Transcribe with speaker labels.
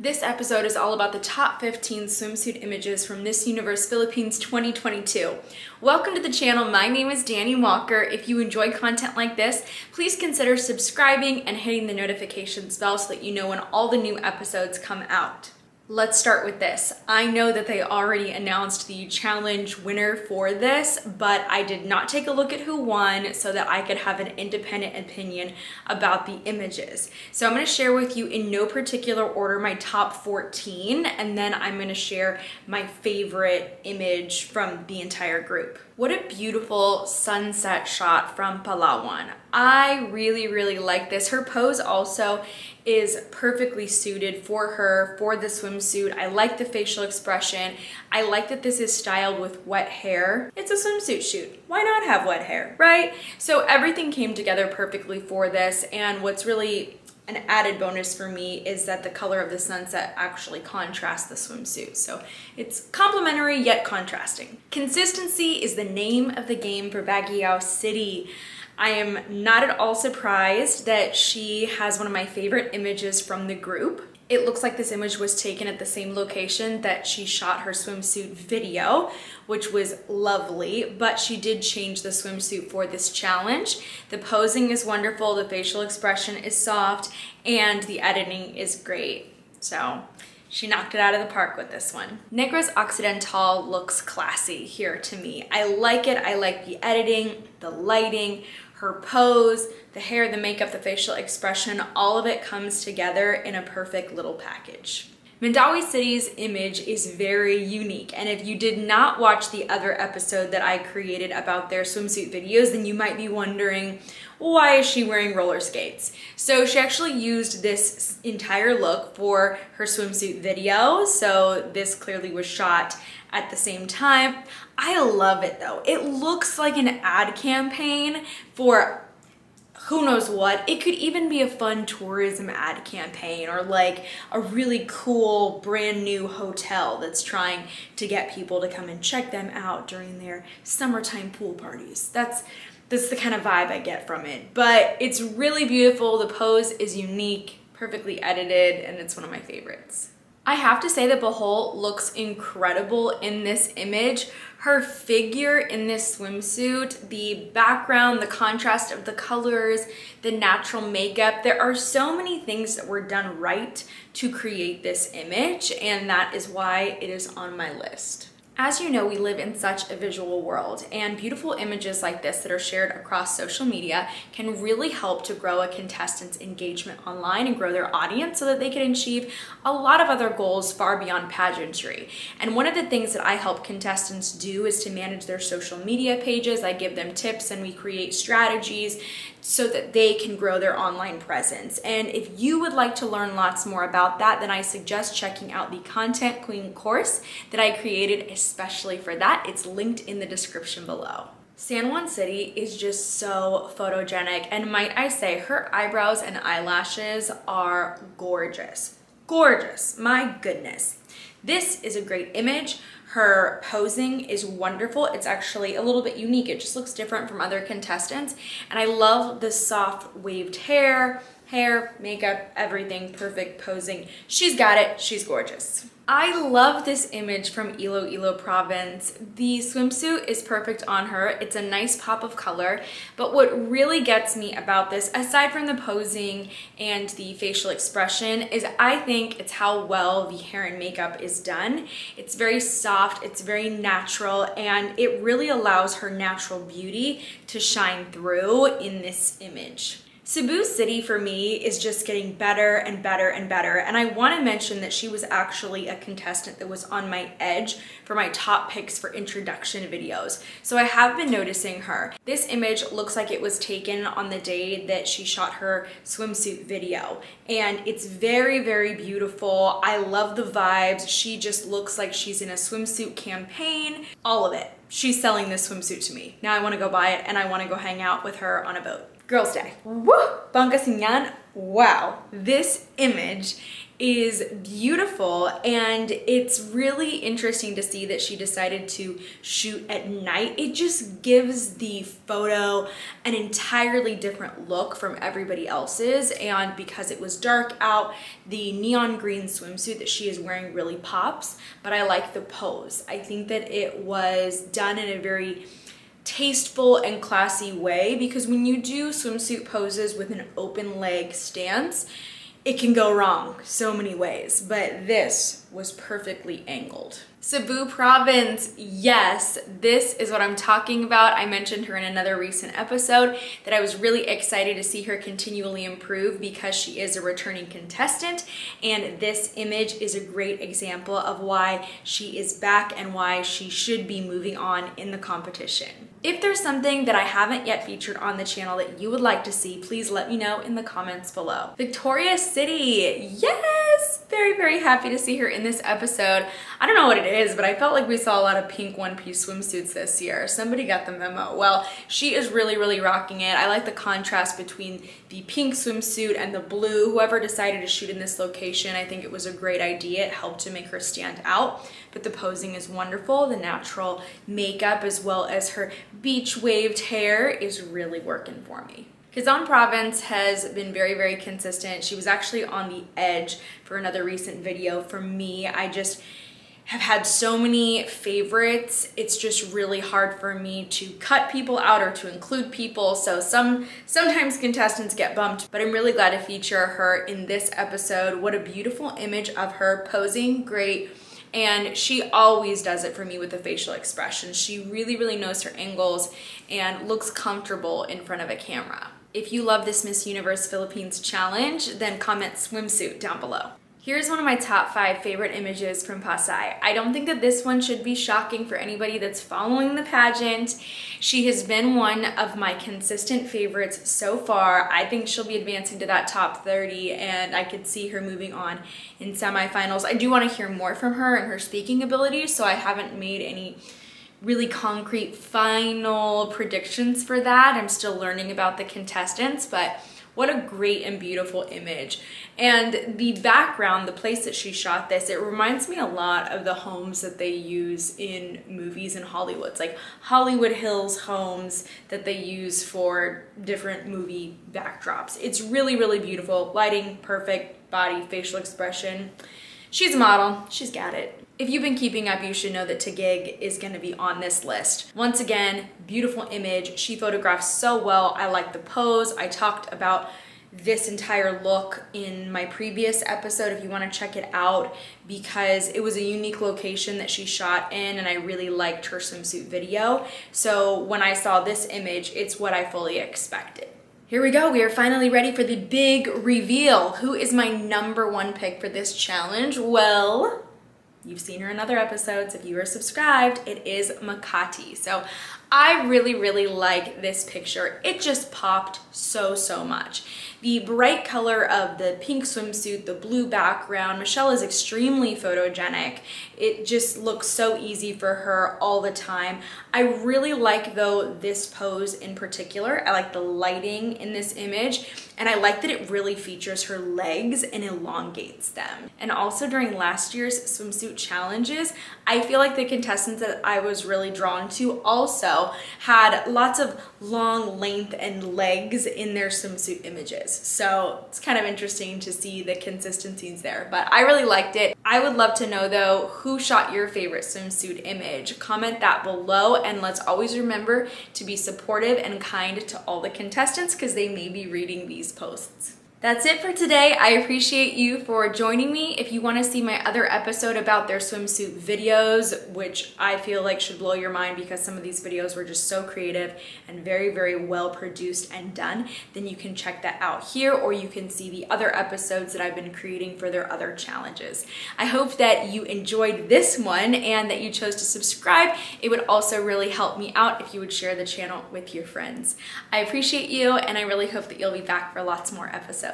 Speaker 1: This episode is all about the top 15 swimsuit images from Miss Universe Philippines 2022. Welcome to the channel. My name is Dani Walker. If you enjoy content like this, please consider subscribing and hitting the notifications bell so that you know when all the new episodes come out. Let's start with this. I know that they already announced the challenge winner for this, but I did not take a look at who won so that I could have an independent opinion about the images. So I'm going to share with you in no particular order my top 14, and then I'm going to share my favorite image from the entire group. What a beautiful sunset shot from Palawan. I really like this. Her pose also is perfectly suited for her, for the swimsuit. I like the facial expression. I like that this is styled with wet hair. It's a swimsuit shoot. Why not have wet hair, right? So everything came together perfectly for this, and what's really an added bonus for me is that the color of the sunset actually contrasts the swimsuit. So it's complementary yet contrasting. Consistency is the name of the game for Baguio City. I am not at all surprised that she has one of my favorite images from the group. It looks like this image was taken at the same location that she shot her swimsuit video, which was lovely, but she did change the swimsuit for this challenge. The posing is wonderful, the facial expression is soft, and the editing is great. So she knocked it out of the park with this one. Negros Occidental looks classy here to me. I like it. I like the editing, the lighting, her pose, the hair, the makeup, the facial expression, all of it comes together in a perfect little package. Mandawi City's image is very unique, and if you did not watch the other episode that I created about their swimsuit videos, then you might be wondering, why is she wearing roller skates? So she actually used this entire look for her swimsuit video, so this clearly was shot at the same time. I love it though. It looks like an ad campaign for who knows what. It could even be a fun tourism ad campaign or like a really cool brand new hotel that's trying to get people to come and check them out during their summertime pool parties. That's the kind of vibe I get from it. But it's really beautiful. The pose is unique, perfectly edited, and it's one of my favorites. I have to say that Bahol looks incredible in this image. Her figure in this swimsuit, the background, the contrast of the colors, the natural makeup, there are so many things that were done right to create this image, and that is why it is on my list. As you know, we live in such a visual world, and beautiful images like this that are shared across social media can really help to grow a contestant's engagement online and grow their audience so that they can achieve a lot of other goals far beyond pageantry. And one of the things that I help contestants do is to manage their social media pages. I give them tips and we create strategies so that they can grow their online presence. And if you would like to learn lots more about that, then I suggest checking out the Content Queen course that I created especially for that. It's linked in the description below. San Juan City is just so photogenic, and might I say, her eyebrows and eyelashes are gorgeous. Gorgeous, my goodness. This is a great image. Her posing is wonderful. It's actually a little bit unique. It just looks different from other contestants. And I love the soft waved hair, makeup, everything, perfect posing. She's got it, she's gorgeous. I love this image from Iloilo province. The swimsuit is perfect on her. It's a nice pop of color, but what really gets me about this, aside from the posing and the facial expression, is I think it's how well the hair and makeup is done. It's very soft, it's very natural, and it really allows her natural beauty to shine through in this image. Cebu City for me is just getting better and better and better, and I want to mention that she was actually a contestant that was on my edge for my top picks for introduction videos. So I have been noticing her. This image looks like it was taken on the day that she shot her swimsuit video, and it's very beautiful. I love the vibes. She just looks like she's in a swimsuit campaign. All of it. She's selling this swimsuit to me. Now I want to go buy it and I want to go hang out with her on a boat. Girls' Day. Woo! Pangasinan. Wow. This image is beautiful, and it's really interesting to see that she decided to shoot at night. It just gives the photo an entirely different look from everybody else's, and because it was dark out, the neon green swimsuit that she is wearing really pops, but I like the pose. I think that it was done in a very tasteful and classy way, because when you do swimsuit poses with an open leg stance, it can go wrong so many ways, but this was perfectly angled. Cebu Province, yes, this is what I'm talking about. I mentioned her in another recent episode that I was really excited to see her continually improve because she is a returning contestant, and this image is a great example of why she is back and why she should be moving on in the competition. If there's something that I haven't yet featured on the channel that you would like to see, please let me know in the comments below. Victoria City, yes! Very, very happy to see her in this episode. I don't know what it is, but I felt like we saw a lot of pink one-piece swimsuits this year. Somebody got the memo. Well, she is really, really rocking it. I like the contrast between the pink swimsuit and the blue. Whoever decided to shoot in this location, I think it was a great idea. It helped to make her stand out, but the posing is wonderful. The natural makeup as well as her beach waved hair is really working for me. Kazan Province has been very, very consistent. She was actually on the edge for another recent video for me. I just have had so many favorites. It's just really hard for me to cut people out or to include people. So sometimes contestants get bumped, but I'm really glad to feature her in this episode. What a beautiful image of her posing, great. And she always does it for me with the facial expressions. She really, really knows her angles and looks comfortable in front of a camera. If you love this Miss Universe Philippines challenge, then comment swimsuit down below. Here's one of my top 5 favorite images from Pasay. I don't think that this one should be shocking for anybody that's following the pageant. She has been one of my consistent favorites so far. I think she'll be advancing to that top 30, and I could see her moving on in semifinals. I do want to hear more from her and her speaking abilities, so I haven't made any really concrete final predictions for that. I'm still learning about the contestants, but what a great and beautiful image. And the background, the place that she shot this, it reminds me a lot of the homes that they use in movies in Hollywood. It's like Hollywood Hills homes that they use for different movie backdrops. It's really, really beautiful. Lighting, perfect, body, facial expression. She's a model, she's got it. If you've been keeping up, you should know that Taguig is gonna be on this list. Once again, beautiful image. She photographs so well. I like the pose. I talked about this entire look in my previous episode if you wanna check it out, because it was a unique location that she shot in and I really liked her swimsuit video. So when I saw this image, it's what I fully expected. Here we go, we are finally ready for the big reveal. Who is my #1 pick for this challenge? Well, you've seen her in other episodes. If you are subscribed, it is Makati. So I really, really like this picture. It just popped so, so much. The bright color of the pink swimsuit, the blue background. Michelle is extremely photogenic. It just looks so easy for her all the time. I really like, though, this pose in particular. I like the lighting in this image, and I like that it really features her legs and elongates them. And also during last year's swimsuit challenges, I feel like the contestants that I was really drawn to also had lots of long length and legs in their swimsuit images. So it's kind of interesting to see the consistencies there, but I really liked it. I would love to know, though, who shot your favorite swimsuit image? Comment that below, and let's always remember to be supportive and kind to all the contestants because they may be reading these posts. That's it for today. I appreciate you for joining me. If you want to see my other episode about their swimsuit videos, which I feel like should blow your mind because some of these videos were just so creative and very, very well produced and done, then you can check that out here, or you can see the other episodes that I've been creating for their other challenges. I hope that you enjoyed this one and that you chose to subscribe. It would also really help me out if you would share the channel with your friends. I appreciate you, and I really hope that you'll be back for lots more episodes.